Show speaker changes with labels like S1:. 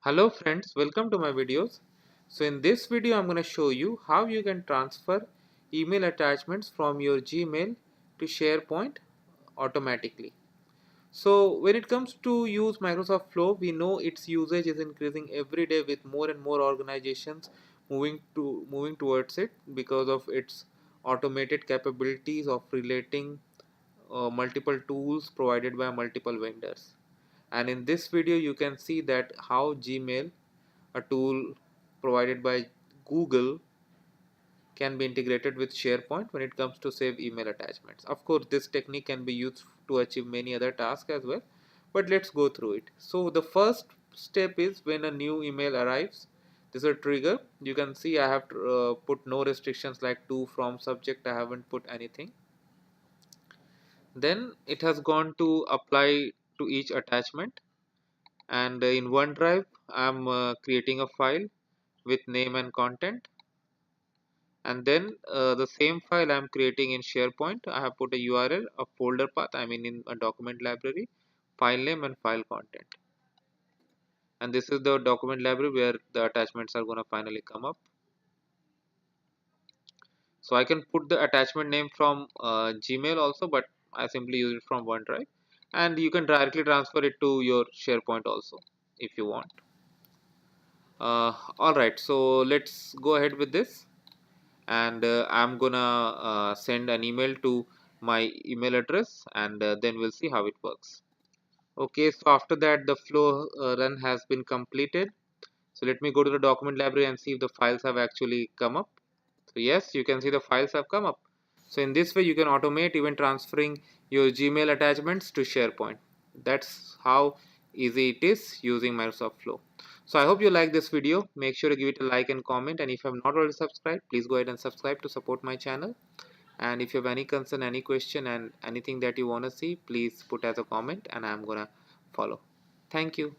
S1: Hello friends, welcome to my videos. So in this video I'm going to show you how you can transfer email attachments from your Gmail to SharePoint automatically. So when it comes to use Microsoft Flow, we know its usage is increasing every day with more and more organizations moving towards it because of its automated capabilities of relating multiple tools provided by multiple vendors. And in this video you can see that how Gmail, a tool provided by Google, can be integrated with SharePoint when it comes to save email attachments. Of course, this technique can be used to achieve many other tasks as well, but let's go through it. So the first step is when a new email arrives. This is a trigger. You can see I have put no restrictions like to, from, subject. I haven't put anything. Then it has gone to apply to each attachment, and in OneDrive I'm creating a file with name and content, and then the same file I'm creating in SharePoint. I have put a URL, a folder path, I mean in a document library, file name and file content, and this is the document library where the attachments are going to finally come up. So I can put the attachment name from Gmail also, but I simply use it from OneDrive, and you can directly transfer it to your SharePoint also if you want. Alright, so let's go ahead with this, and I'm gonna send an email to my email address, and then we'll see how it works. Okay, so after that the flow run has been completed. So let me go to the document library and see if the files have actually come up. So yes, you can see the files have come up. So in this way you can automate even transferring your Gmail attachments to SharePoint. That's how easy it is using Microsoft Flow. So I hope you like this video. Make sure to give it a like and comment, and if you have not already subscribed, please go ahead and subscribe to support my channel. And if you have any concern, any question, and anything that you want to see, please put as a comment and I'm gonna follow. Thank you.